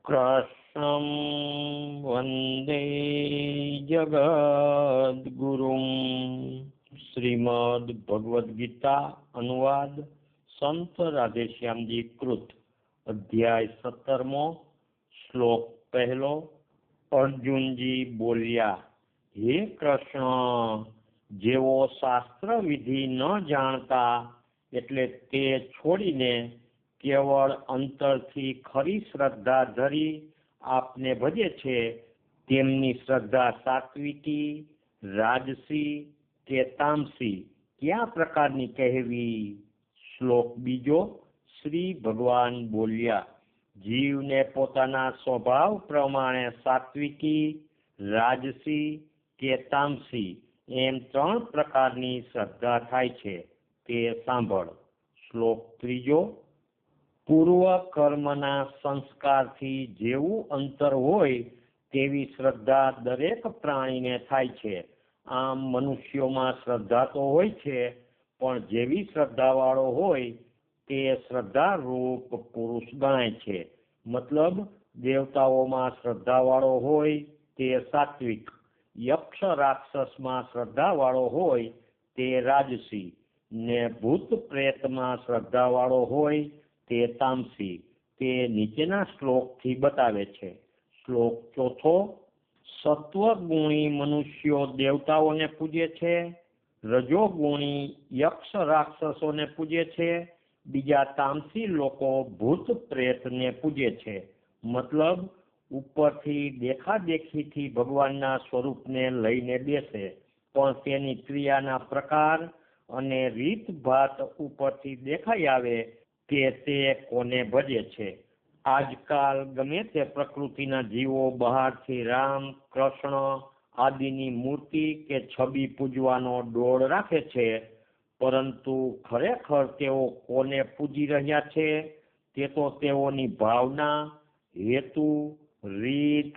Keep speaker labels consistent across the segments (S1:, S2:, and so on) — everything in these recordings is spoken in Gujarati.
S1: કૃષ્ણં વંદે જગદ્ગુરું. શ્રીમદ ભગવદ્ ગીતા અનુવાદ સંત રાધેશ્યામજી કૃત. અધ્યાય 17મો. શ્લોક પહેલો. અર્જુનજી બોલ્યા, હે કૃષ્ણ, જેઓ શાસ્ત્ર વિધિ ન જાણતા એટલે તે છોડીને કેવળ અંતરથી ખરી શ્રદ્ધા ધરી આપને ભજે છે, તેમની શ્રદ્ધા સાત્વિકી, રાજસી કે તામસી કયા પ્રકારની કહેવી? શ્લોક બીજો. શ્રી ભગવાન બોલ્યા, જીવને પોતાના સ્વભાવ પ્રમાણે સાત્વિકી, રાજસી કે તામસી એમ 3 પ્રકારની શ્રદ્ધા થાય છે, તે સાંભળ. શ્લોક ત્રીજો. પૂર્વ કર્મના સંસ્કારથી જેવું અંતર હોય તેવી શ્રદ્ધા દરેક પ્રાણીને થાય છે. આમ મનુષ્યોમાં શ્રદ્ધા તો હોય છે, પણ જેવી શ્રદ્ધાવાળો હોય તે શ્રદ્ધારૂપ પુરુષ ગણાય છે. મતલબ દેવતાઓમાં શ્રદ્ધાવાળો હોય તે સાત્વિક, યક્ષ રાક્ષસમાં શ્રદ્ધાવાળો હોય તે રાજસી, ને ભૂત પ્રેતમાં શ્રદ્ધાવાળો હોય તે તામસી. તે નીચેના શ્લોકથી બતાવે છે. શ્લોક ચોથો. સત્વગુણી મનુષ્યો દેવતાઓને પૂજે છે, રજોગુણી યક્ષ રાક્ષસોને પૂજે છે, બીજા તામસી લોકો ભૂત પ્રેતને પૂજે છે. મતલબ ઉપરથી દેખાદેખીથી ભગવાનના સ્વરૂપને લઈને બેસે, પણ તેની ક્રિયાના પ્રકાર અને રીતભાત ઉપરથી દેખાઈ આવે કે તે કોને ભજે છે. આજકાલ ગમે તે પ્રકૃતિના જીવો બહારથી રામ, કૃષ્ણ આદિની મૂર્તિ કે છબી પૂજવાનો ડોળ રાખે છે, પરંતુ ખરેખર તેઓ કોને પૂજી રહ્યા છે તે તો તેઓની ભાવના, હેતુ, રીત,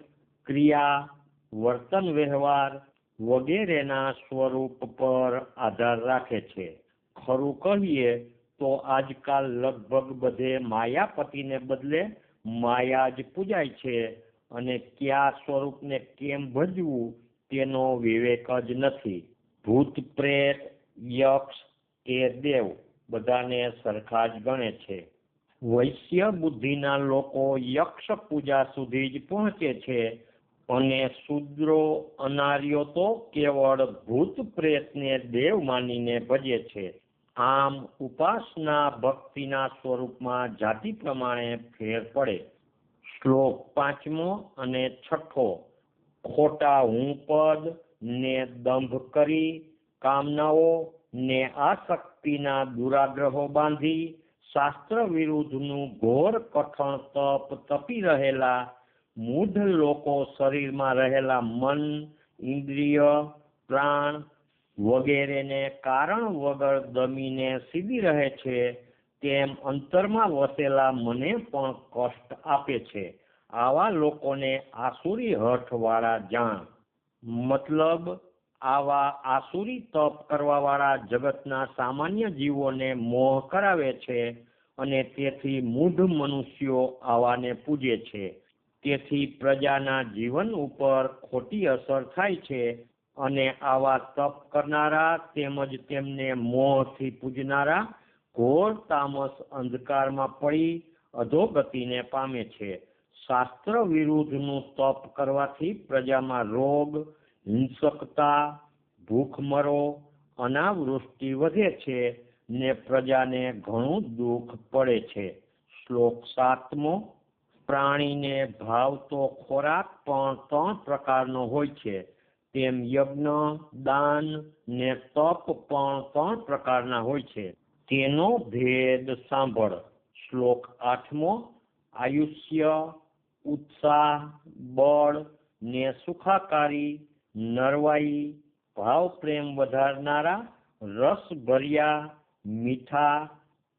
S1: ક્રિયા, વર્તન વ્યવહાર વગેરેના સ્વરૂપ પર આધાર રાખે છે. ખરું કહીએ તો આજકાલ લગભગ બધે માયાપતિને બદલે માયા જ પૂજાય છે, અને કયા સ્વરૂપને કેમ ભજવું તેનો વિવેક જ નથી. ભૂત પ્રેત, યક્ષ કે દેવ બધાને સરખા જ ગણે છે. વૈશ્ય બુદ્ધિના લોકો યક્ષ પૂજા સુધી જ પહોંચે છે, અને શૂદ્રો અનાર્યો તો કેવળ ભૂત પ્રેતને દેવ માનીને ભજે છે. આમ ઉપાસના ભક્તિના સ્વરૂપમાં જાતિ પ્રમાણે ફેર પડે. શ્લોક 5મો અને 6. ખોટા હું પદ ને દંભ કરી કામનાઓ ને આસક્તિના દુરાગ્રહો બાંધી શાસ્ત્ર વિરુદ્ધનું ઘોર કઠણ તપ તપી રહેલા મૂઢ લોકો શરીરમાં રહેલા મન, ઇન્દ્રિય, પ્રાણ વગેરેને કારણ વગર દમીને સીધી રહે છે, તેમ અંતરમાં વસેલા મને પણ કષ્ટ આપે છે. આવા લોકોને આસુરી હઠવાળા જાણ. મતલબ આવા આસુરી તપ કરવાવાળા જગતના સામાન્ય જીવોને મોહ કરાવે છે, અને તેથી મૂઢ મનુષ્યો આવાને પૂજે છે. તેથી પ્રજાના જીવન ઉપર ખોટી અસર થાય છે, અને આવા તપ કરનારા તેમજ તેમને મોહથી પૂજનારા ઘોર તામસ અંધકારમાં પડી અધોગતિને પામે છે. શાસ્ત્ર વિરુદ્ધનું તપ કરવાથી પ્રજામાં રોગ, હિંસકતા, ભૂખમરો, અનાવૃષ્ટિ વધે છે, ને પ્રજાને ઘણું દુઃખ પડે છે. શ્લોક 7મો. પ્રાણીને ભાવતો ખોરાક પણ 3 પ્રકારનો હોય છે, તેમ યજ્ઞ, દાન ને તપ પણ 3 પ્રકારના હોય છે. તેનો ભેદ સાંભળ. શ્લોક 8મો. આયુષ્ય, ઉત્સાહ, બળ ને સુખાકારી, નરવાઈ, ભાવ પ્રેમ વધારનારા, રસ ભર્યા, મીઠા,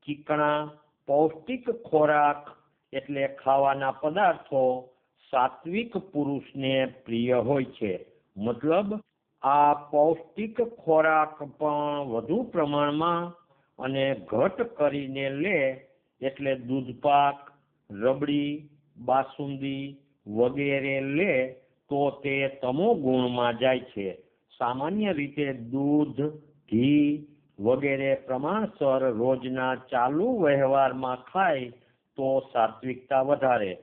S1: ચીકણા, પૌષ્ટિક ખોરાક એટલે ખાવાના પદાર્થો સાત્વિક પુરુષને પ્રિય હોય છે. મતલબ આ પૌષ્ટિક ખોરાક પણ વધુ પ્રમાણમાં અને ઘટ કરીને લે એટલે દૂધપાક, રબડી, બાસુંદી વગેરે લે તો તે તમો ગુણમાં જાય છે. સામાન્ય રીતે દૂધ, ઘી વગેરે પ્રમાણસર રોજના ચાલુ વ્યવહારમાં ખાય તો સાત્વિકતા વધારે,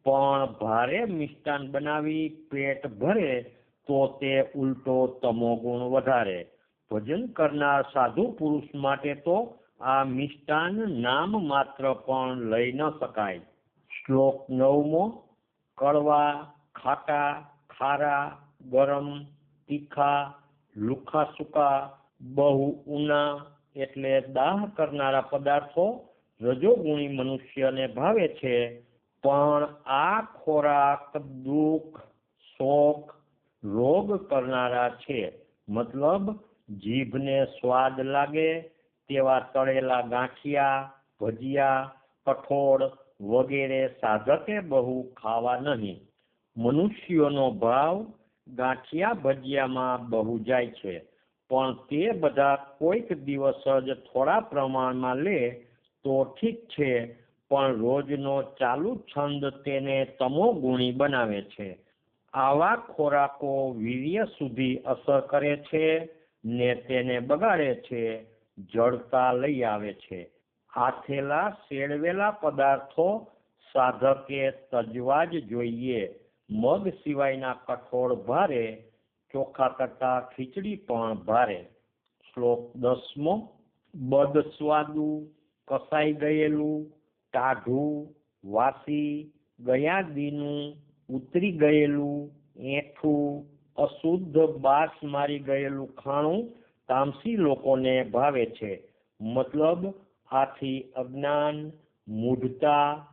S1: પણ ભારે મિષ્ટાન બનાવી પેટ ભરે તો તે ઉલટો તમોગુણ વધારે. ભજન કરનાર સાધુ પુરુષ માટે તો આ મિષ્ટાન નામ માત્ર પણ લઈ ન શકાય. શ્લોક 9મો. કડવા, ખાટા, ખારા, ગરમ, તીખા, લુખા સૂકા, બહુ ઊના એટલે દાહ કરનારા પદાર્થો રજોગુણી મનુષ્યને ભાવે છે, પણ આ ખોરાક દુઃખ, શોક, રોગ કરનારા છે. મતલબ જીભને સ્વાદ લાગે તેવા તળેલા ગાંઠિયા, ભજીયા, કઠોળ વગેરે સાધકે બહુ ખાવા નહીં. મનુષ્યોનો ભાવ ગાંઠિયા ભજીયામાં બહુ જાય છે, પણ તે બધા કોઈક દિવસ જ થોડા પ્રમાણમાં લે તો ઠીક છે, પણ રોજનો ચાલુ છંદ તેને તમોગુણી બનાવે છે. આવા ખોરાકો વીર્ય સુધી અસર કરે છે ને તેને બગાડે છે, જડતા લઈ આવે છે. આથેલા શેળવેલા પદાર્થો સાધકે તજવા જ જોઈએ. મગ સિવાયના કઠોળ ભારે, ચોખા કરતા ખીચડી પણ ભારે. શ્લોક 10મો. બદસ્વાદુ, કસાઈ ગયેલું, ટાઢું, વાસી, ગયા દીનું, ઉતરી ગયેલું, એઠું, અશુદ્ધ બાસ મારી ગયેલું ખાણું તામસી લોકોને ભાવે છે. મતલબ આથી અજ્ઞાન, મૂઢતા,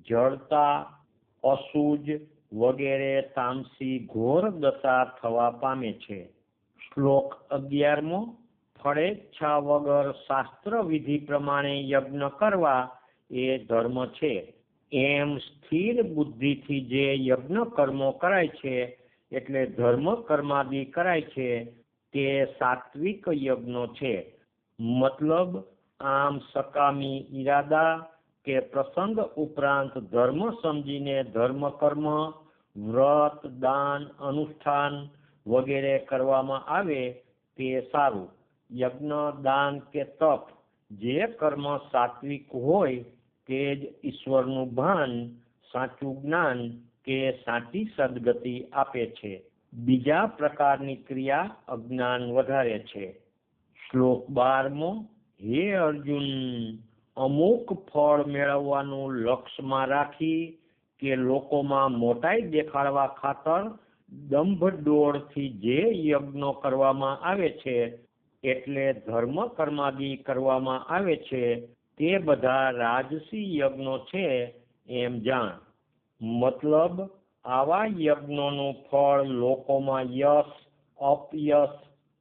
S1: જડતા, અસૂજ વગેરે તામસી ઘોર દશા થવા પામે છે. શ્લોક 11મો. ફળેચ્છા વગર શાસ્ત્ર વિધિ પ્રમાણે યજ્ઞ કરવા એ ધર્મ છે. એમ સ્થિર બુદ્ધિથી જે યજ્ઞ કર્મો કરાય છે એટલે ધર્મ કર્માદિ કરાય છે તે સાત્વિક યજ્ઞો છે. મતલબ આમ સકામી ઈરાદા કે પ્રસંગ ઉપરાંત ધર્મ સમજીને ધર્મ કર્મ, વ્રત, દાન, અનુષ્ઠાન વગેરે કરવામાં આવે તે સારું. યજ્ઞ, દાન કે તપ જે કર્મ સાત્વિક હોય તે જ ઈશ્વરનું ભાન, સાચું જ્ઞાન કે સાચી સદગતિ આપે છે. બીજા પ્રકારની ક્રિયા અજ્ઞાન વધારે છે. શ્લોક 12મો. હે અર્જુન, અમુક ફળ મેળવવાનું લક્ષ્યમાં રાખી કે લોકોમાં મોટાઈ દેખાડવા ખાતર દંભ-ડોળથી જે યજ્ઞો કરવામાં આવે છે એટલે ધર્મ કર્માદિ કરવામાં આવે છે તે બધા રાજસી યજ્ઞો છે એમ જાણ. મતલબ આવા યજ્ઞોનું ફળ લોકોમાં યશ, અપયશ,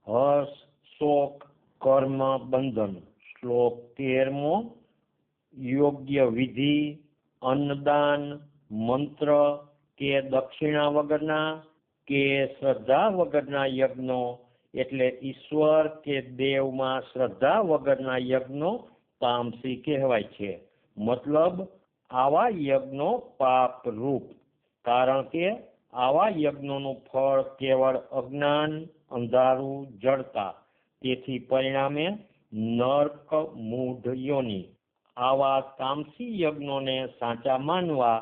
S1: હર્ષ, શોક, કર્મ, બંધન. શ્લોક 13મો. યોગ્ય વિધિ, અન્નદાન, મંત્ર કે દક્ષિણા વગરના કે શ્રદ્ધા વગરના યજ્ઞો એટલે ઈશ્વર કે દેવમાં શ્રદ્ધા વગરના યજ્ઞો તામસી કહેવાય છે. મતલબ આવા યજ્ઞો પાપ રૂપ, કારણ કે આવા યજ્ઞોનું ફળ કેવળ અજ્ઞાન, અંધારું, જડતા, તેથી પરિણામે નર્ક, મૂઢ યોનિ. આવા તામસી યજ્ઞોને સાચા માનવા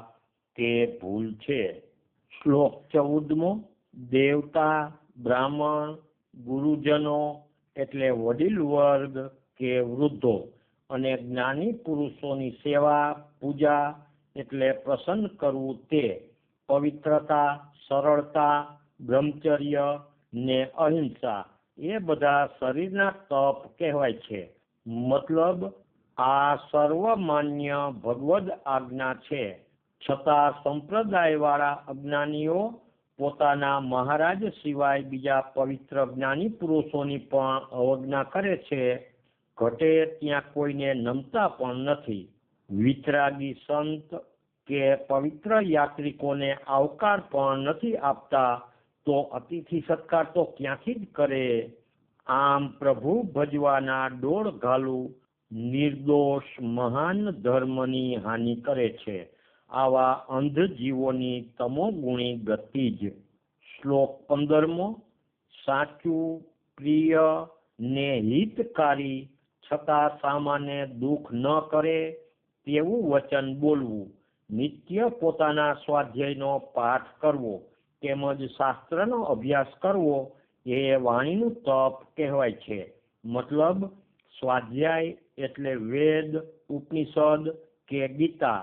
S1: તે ભૂલ છે. શ્લોક 14મો. દેવતા, બ્રાહ્મણ, ગુરુજનો એટલે વડીલ વર્ગ કે વૃદ્ધો અને જ્ઞાની પુરુષોની સેવા, પૂજા એટલે પ્રસન્ન કરવું તે, પવિત્રતા, સરળતા, બ્રહ્મચર્ય ને અહિંસા એ બધા શરીરના તપ કહેવાય છે. મતલબ આ સર્વમાન્ય ભગવદ આજ્ઞા છે, છતાં સંપ્રદાયવાળા અજ્ઞાનીઓ પોતાના મહારાજ સિવાય બીજા પવિત્ર જ્ઞાની પુરુષોની પણ અવજ્ઞા કરે છે. ઘટે ત્યાં કોઈને નમતા પણ નથી. વિતરાગી સંત કે પવિત્ર યાત્રિકોને આવકાર પણ નથી આપતા, તો અતિથિ સત્કાર તો ક્યાંથી જ કરે. આમ પ્રભુ ભજવાના ડોળ ઘાલું નિર્દોષ મહાન ધર્મની હાનિ કરે છે. આવા અંધ જીવોની તમોગુણી ગતિ જ. શ્લોક 15મો. સાચું, પ્રિય ને હિતકારી છતાં સામાને દુઃખ ન કરે તેવું વચન બોલવું. નિત્ય પોતાના સ્વાધ્યાયનો પાઠ કરવો તેમજ શાસ્ત્રનો અભ્યાસ કરવો એ વાણીનું તપ કહેવાય છે. મતલબ સ્વાધ્યાય એટલે વેદ, ઉપનિષદ કે ગીતા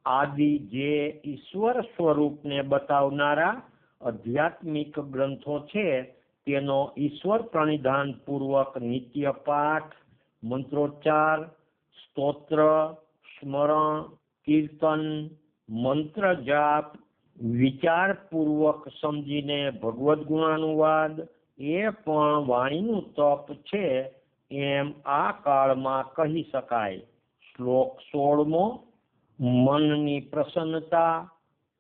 S1: આદિ જે ઈશ્વર સ્વરૂપને બતાવનારા આધ્યાત્મિક ગ્રંથો છે તેનો ઈશ્વર પ્રણિધાન પૂર્વક નિત્ય પાઠ, મંત્રોચ્ચાર, સ્તોત્ર, સ્મરણ, કીર્તન, મંત્ર જાપ, વિચારપૂર્વક સમજીને ભગવદ્ ગુણાનુવાદ એ પણ વાણીનું તપ છે એમ આ કાળમાં કહી શકાય. શ્લોક 16મો. મનની પ્રસન્નતા,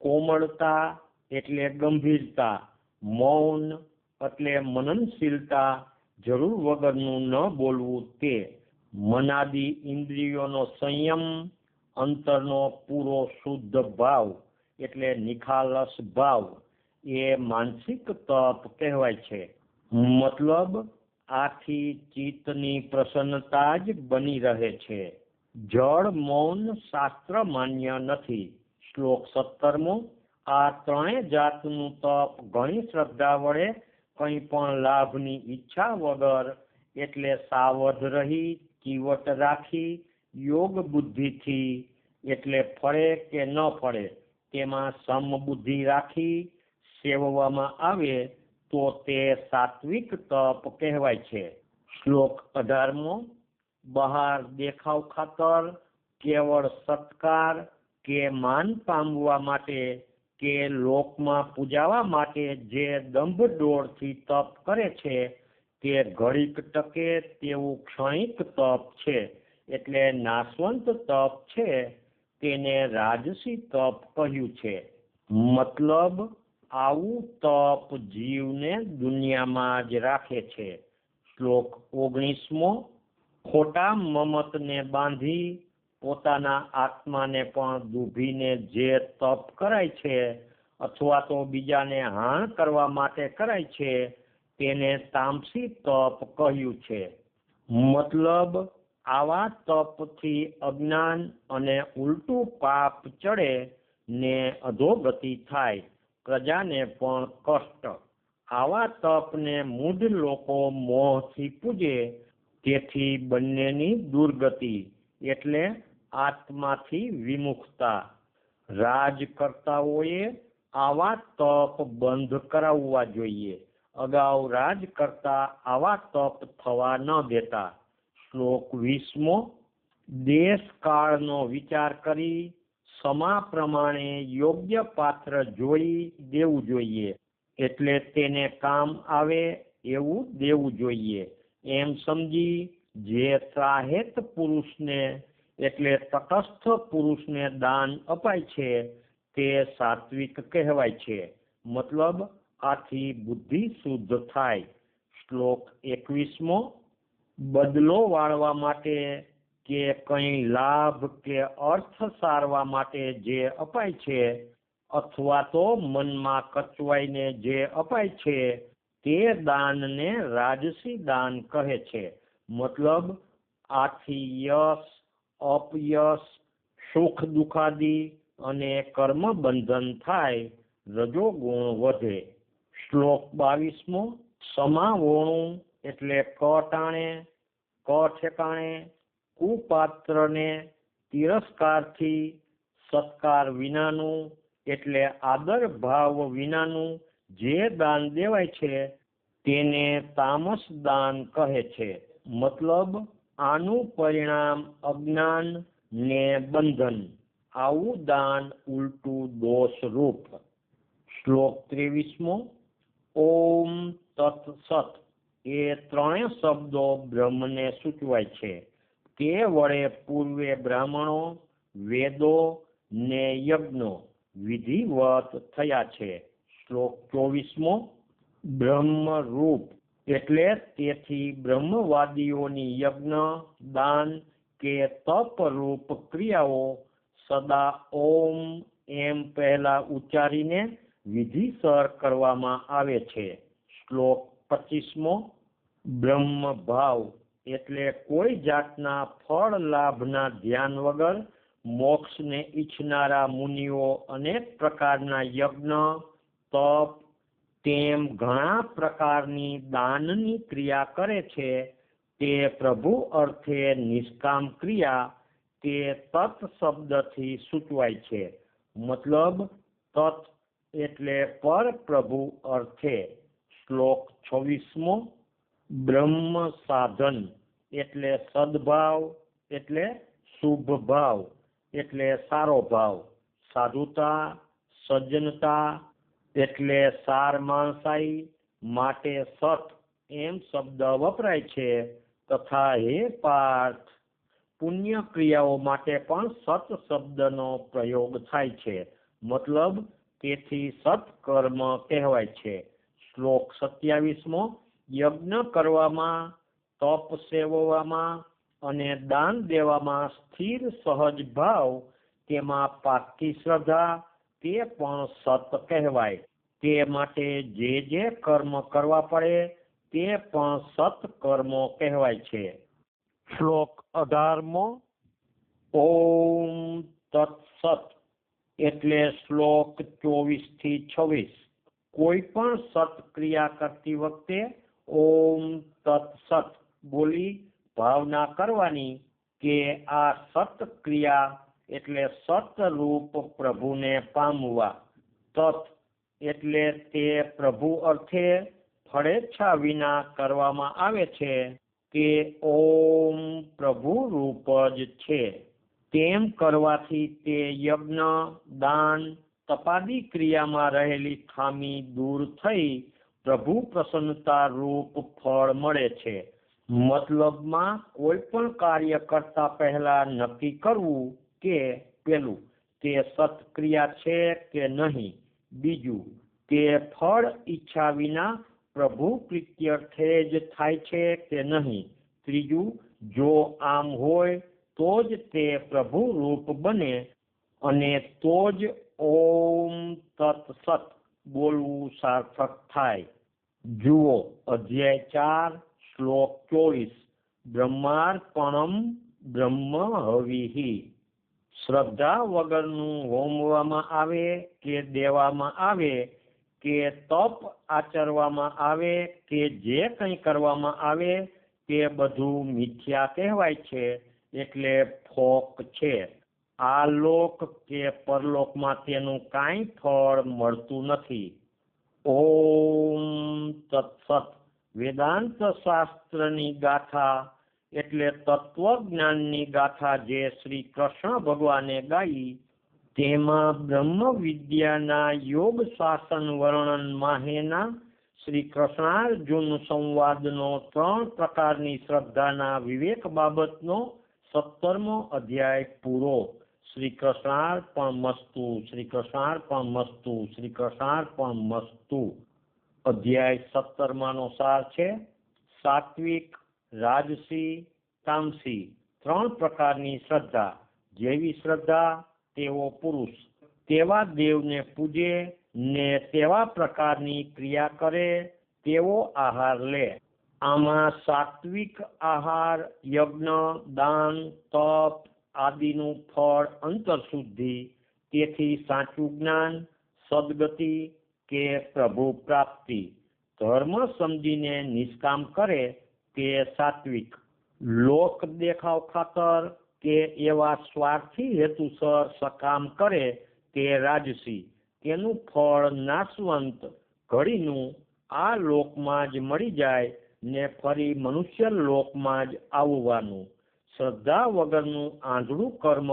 S1: કોમળતા એટલે ગંભીરતા, મૌન એટલે મનનશીલતા, જરૂર વગરનું ન બોલવું તે, મનાદી ઇન્દ્રિયોનો સંયમ, અંતરનો પૂરો શુદ્ધ ભાવ એટલે નિખાલસ ભાવ એ માનસિક તપ કહેવાય છે. મતલબ આથી ચિત્તની પ્રસન્નતા જ બની રહે છે. જળ મૌન શાસ્ત્ર માન્ય નથી. શ્લોક 17મો. આ ત્રણેય જાતનું તપ ઘણી શ્રદ્ધા વડે કંઈ પણ લાભની ઈચ્છા વગર એટલે સાવધ રહી, ચીવટ રાખી, યોગ બુદ્ધિથી એટલે ફળે કે ન ફળે તેમાં સમબુદ્ધિ રાખી સેવવામાં આવે તો તે સાત્વિક તપ કહેવાય છે. શ્લોક 18મો. બહાર દેખાવ ખાતર, કેવળ સત્કાર કે માન પામવા માટે કે લોકમાં પૂજાવા માટે જે દંભ ડોળથી તપ કરે છે તે ઘડીક ટકે તેવું ક્ષણિક તપ છે એટલે નાશવંત તપ છે તેને રાજસી તપ કહ્યું છે. મતલબ આવું તપ જીવને દુનિયામાં જ રાખે છે. શ્લોક 19મો. ખોટા મમતને બાંધી પોતાના આત્માને પણ દુભીને જે તપ કરાય છે અથવા તો બીજાને હાણ કરવા માટે કરાય છે તેને તામસી તપ કહ્યું છે. મતલબ આવા તપથી અજ્ઞાન અને ઉલટું પાપ ચડે ને અધોગતિ થાય, પ્રજાને પણ કષ્ટ. આવા તપને મૂઢ લોકો મોહથી પૂજે તેથી બંનેની દુર્ગતિ એટલે આત્માથી વિમુખતા. રાજકર્તાઓએ આવા તપ બંધ કરાવવા જોઈએ. અગાઉ રાજકર્તા આવા તપ થવા ન દેતા. શ્લોક 20મો. દેશ કાળનો વિચાર કરી સમા પ્રમાણે યોગ્ય પાત્ર જોઈ દેવું જોઈએ એટલે તેને કામ આવે એવું દેવું જોઈએ એમ સમજી જે ત્રાહેત પુરુષને એટલે તટસ્થ પુરુષને દાન અપાય છે તે સાત્વિક કહેવાય છે. મતલબ આથી બુદ્ધિ શુદ્ધ થાય. શ્લોક 21મો. બદલો વાળવા માટે કે કંઈ લાભ કે અર્થ સારવા માટે જે અપાય છે અથવા તો મનમાં કચવાઈને જે અપાય છે તે દાનને રાજસી દાન કહે છે. મતલબ આથી યશ, અપયશ, સુખ દુખાદી અને કર્મ બંધન થાય, રજોગુણ વધે. શ્લોક 22મો. સમાવોણું એટલે ક ટાણે, ક ઠેકાણે, કુપાત્રને તિરસ્કારથી, સત્કાર વિનાનું એટલે આદર ભાવ વિનાનું જે દાન દેવાય છે તેને તામસ દાન કહે છે. મતલબ આનું પરિણામ અજ્ઞાન ને બંધન. આવું દાન ઉલટું દોષ રૂપ. શ્લોક 23મો. ઓમ તત્સત એ ત્રણેય શબ્દો બ્રહ્મને સૂચવાય છે. તે વડે પૂર્વે બ્રાહ્મણો, વેદો ને યજ્ઞો વિધિવત થયા છે. શ્લોક 24મો. બ્રહ્મ રૂપ એટલે તેથી બ્રહ્મવાદીઓની યજ્ઞ, દાન કે તપ રૂપ ક્રિયાઓ સદા ઓમ પહેલા ઉચ્ચારીને વિધિસર કરવામાં આવે છે. શ્લોક 25મો. બ્રહ્મ ભાવ એટલે કોઈ જાતના ફળ લાભના ધ્યાન વગર મોક્ષને ઈચ્છનારા મુનિઓ અનેક પ્રકારના યજ્ઞ, તપ તેમ ઘણા પ્રકારની દાનની ક્રિયા કરે છે. તે પ્રભુ અર્થે નિષ્કામ ક્રિયા તે તત્ શબ્દથી સૂચવાય છે. મતલબ તત્ એટલે પર પ્રભુ અર્થે. શ્લોક 26મો. બ્રહ્મ સાધન એટલે સદભાવ એટલે શુભ ભાવ એટલે સારો ભાવ. સાધુતા, સજ્જનતા એટલે સાર માણસાઈ માટે સત એમ શબ્દ વપરાય છે. તથા હે પાર્થ, પુણ્ય ક્રિયાઓ માટે પણ સત શબ્દનો પ્રયોગ થાય છે. મતલબ તેથી સત્કર્મ કહેવાય છે. શ્લોક 27મો. યજ્ઞ કરવામાં, તપ સેવવામાં અને દાન દેવામાં સ્થિર સહજ ભાવ તેમાં પાકી શ્રદ્ધા તે પણ સત કહેવાય. તે માટે જે કર્મ કરવા પડે તે પણ સત્કર્મો કહેવાય છે. શ્લોક 18મો. ઓમ તત્સત એટલે શ્લોક 24 થી 26. કોઈ પણ સત્ક્રિયા કરતી વખતે ઓમ તત્સત બોલી ભાવના કરવાની કે આ સત્ક્રિયા એટલે સતરૂપ પ્રભુને પામવા. તત એટલે તે પ્રભુ અર્થે ફળેચ્છા વિના કરવામાં આવે છે કે ઓમ પ્રભુ રૂપ જ છે. તેમ કરવાથી તે યજ્ઞ, દાન, તપાદી ક્રિયામાં રહેલી ખામી દૂર થઈ પ્રભુ પ્રસન્નતા રૂપ ફળ મળે છે. મતલબમાં કોઈ પણ કાર્ય કરતા પહેલા નક્કી કરવું કે પેલું તે સત્ક્રિયા છે કે નહીં, બીજું તે ફળ ઈચ્છા વિના પ્રભુ પ્રીત્યર્થે જ થાય છે કે નહીં, ત્રીજું જો આમ હોય તો જ તે પ્રભુ રૂપ બને અને તો જ ઓમ તત્સત બોલવું સાર્થક થાય. જુઓ અધ્યાય 4 શ્લોક 24. બ્રહ્માર્પણમ બ્રહ્મ હવિહિ. શ્રદ્ધા વગરનું હોમવામાં આવે કે દેવામાં આવે કે તપ આચરવામાં આવે કે જે કંઈ કરવામાં આવે તે બધું મિથ્યા કહેવાય છે, એટલે ફોક છે. આ લોક કે પરલોકમાં તેનું કાંઈ ફળ મળતું નથી. ઓમ તત્સત વેદાંત શાસ્ત્રની ગાથા એટલે તત્વજ્ઞાનની ગાથા જે શ્રી કૃષ્ણ ભગવાને ગાઈ તેમાં બ્રહ્મ વિદ્યાના યોગ શાસન વર્ણન માહેના શ્રી કૃષ્ણાર્જુન સંવાદનો 3 પ્રકારની શ્રદ્ધાના વિવેક બાબતનો 17મો અધ્યાય પૂરો. શ્રી કૃષ્ણાર્પણમસ્તુ. શ્રી કૃષ્ણાર્પણમસ્તુ. શ્રી કૃષ્ણાર્પણમસ્તુ. અધ્યાય 17માનો સાર છે સાત્વિક, રાજસી, તામસી 3 પ્રકારની શ્રદ્ધા. જેવી શ્રદ્ધા તેવો પુરુષ, તેવા દેવને પૂજે ને તેવા પ્રકારની ક્રિયા કરે, તેવો આહાર લે. આમાં સાત્વિક આહાર, યજ્ઞ, દાન, તપ આદિનું ફળ અંતરશુદ્ધિ, તેથી સાચું જ્ઞાન, સદગતિ કે પ્રભુ પ્રાપ્તિ. ધર્મ સમજીને નિષ્કામ કરે તે સાત્વિક. લોક દેખાવ ખાતર કે એવા સ્વાર્થી હેતુસર સકામ કરે તે રાજસી. તેનું ફળ નાશવંત ઘડીનું આ લોકમાં જ મળી જાય ને ફરી મનુષ્ય લોકમાં જ આવવાનું. શ્રદ્ધા વગરનું આંધળું કર્મ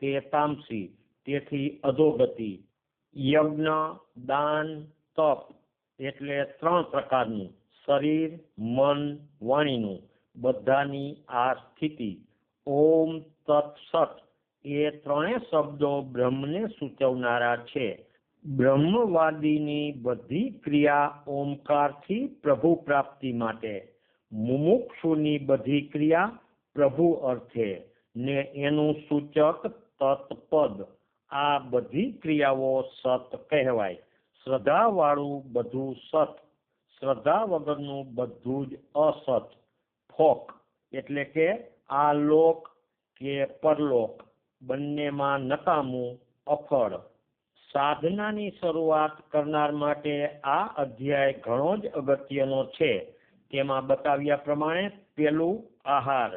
S1: તે તામસી, તેથી અધોગતિ. યજ્ઞ, દાન, તપ એટલે 3 પ્રકારનું શરીર, મન, વાણીનું બધાની આ સ્થિતિ. ઓમ તત્સત એ 3 શબ્દો બ્રહ્મને સૂચવનારા છે. બ્રહ્મવાદીની બધી ક્રિયા ઓમકારથી પ્રભુ પ્રાપ્તિ માટે, મુમુક્ષુની બધી ક્રિયા પ્રભુ અર્થે ને એનું સૂચક તત્પદ. આ બધી ક્રિયાઓ સત કહેવાય. શ્રદ્ધાવાળું બધું સત, શ્રદ્ધા વગરનું બધું જ અસત. ફોક એટલે કે આ લોક કે પરલોક બંનેમાં નકામું, અફળ. સાધનાની શરૂઆત કરનાર માટે આ અધ્યાય ઘણો જ અગત્યનો છે. તેમાં બતાવ્યા પ્રમાણે પેલું આહાર,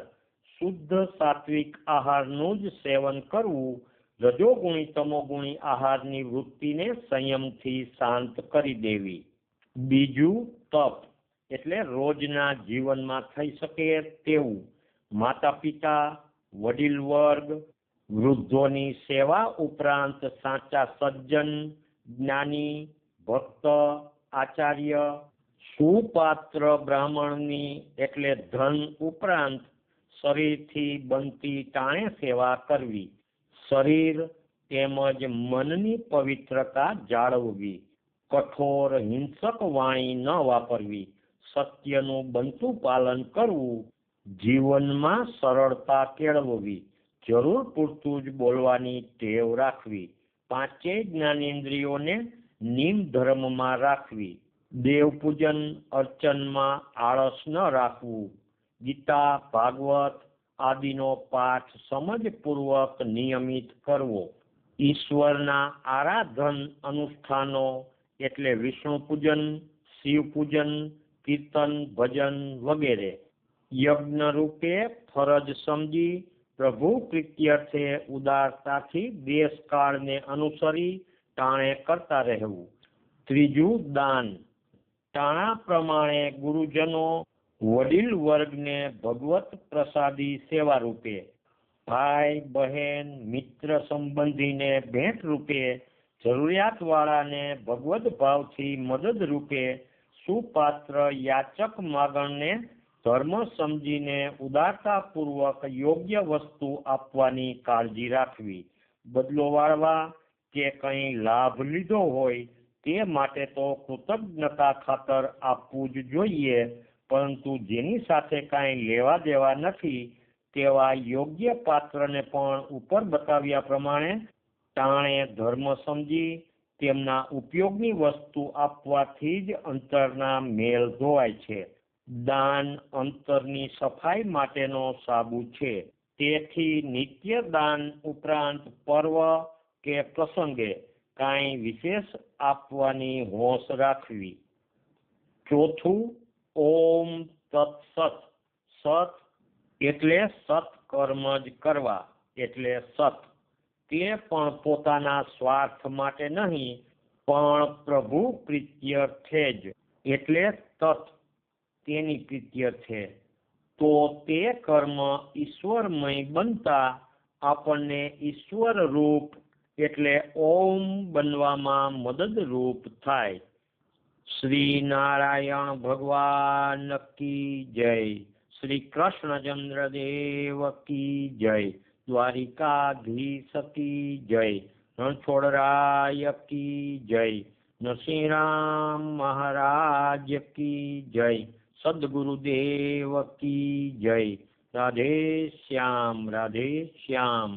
S1: શુદ્ધ સાત્વિક આહારનું જ સેવન કરવું રજોગુણી તમોગુણી આહારની વૃત્તિને સંયમથી શાંત કરી દેવી. બીજું તપ એટલે રોજના જીવનમાં થઈ શકે તેવું માતા પિતા, વડીલ વર્ગ, વૃદ્ધોની સેવા ઉપરાંત સાચા સજ્જન, જ્ઞાની, ભક્ત, આચાર્ય, સુપાત્ર બ્રાહ્મણની એટલે ધન ઉપરાંત શરીરથી બનતી ટાણે સેવા કરવી. શરીર તેમજ મનની પવિત્રતા જાળવવી. કઠોર હિંસક વાણી ન વાપરવી. સત્યનું બનતું પાલન કરવું. જીવનમાં સરળતા કેળવવી. જરૂર પૂરતું જ બોલવાની ટેવ રાખવી. પાંચેય જ્ઞાનેન્દ્રિયોને નિમ ધર્મમાં રાખવી. દેવ પૂજન અર્ચનમાં આળસ ન રાખવું. ગીતા, ભાગવત આદિનો પાઠ સમજપૂર્વક નિયમિત કરવો. ઈશ્વરના આરાધન અનુષ્ઠાનો એટલે વિષ્ણુ પૂજન, શિવ પૂજન, કીર્તન, ભજન વગેરે યજ્ઞ રૂપે ફરજ સમજી પ્રભુ પ્રીત્યર્થે ઉદારતાથી દેશકાળને અનુસરી ટાણે કરતા રહેવું. ત્રીજું દાન, ટાણા પ્રમાણે ગુરુજનો, વડીલ વર્ગને ભગવત પ્રસાદી સેવા રૂપે, ભાઈ બહેન મિત્ર સંબંધીને ભેટ રૂપે, જરૂરિયાત વાળાને ભગવદ ભાવથી મદદ રૂપે, સુપાત્ર યાચક માગણને ધર્મ સમજીને ઉદારતાપૂર્વક યોગ્ય વસ્તુ આપવાની કાળજી રાખવી. બદલો વાળવા કે કંઈ લાભ લીધો હોય તે માટે તો કૃતજ્ઞતા ખાતર આપવું જ જોઈએ, પરંતુ જેની સાથે કાંઈ લેવા દેવા નથી તેવા યોગ્ય પાત્રને પણ ઉપર બતાવ્યા પ્રમાણે ટાણે ધર્મ સમજી તેમના ઉપયોગની વસ્તુ આપવાથી જ અંતરના મેલ ધોવાય છે. દાન અંતરની સફાઈ માટેનો સાબુ છે. તેથી નિત્ય દાન ઉપરાંત પર્વ કે પ્રસંગે કાંઈ વિશેષ આપવાની હોશ રાખવી. ચોથું ઓમ તત્સત. સત એટલે સત્કર્મ જ કરવા એટલે સત. તે પણ પોતાના સ્વાર્થ માટે નહીં પણ પ્રભુ પ્રીત્યર્થે જ એટલે તત તેની પ્રીત્યર્થે. તો તે કર્મ ઈશ્વરમય બનતા આપણને ઈશ્વર રૂપ એટલે ઓમ બનવામાં મદદરૂપ થાય. શ્રી નારાયણ ભગવાન કી જય. શ્રી કૃષ્ણચંદ્ર દેવ કી જય. દ્વારિકાધીશ કી જય. રણછોડરાય કી જય. નરસિંહરામ મહારાજ કી જય. સદગુરુદેવ કી જય. રાધે શ્યામ, રાધે શ્યામ.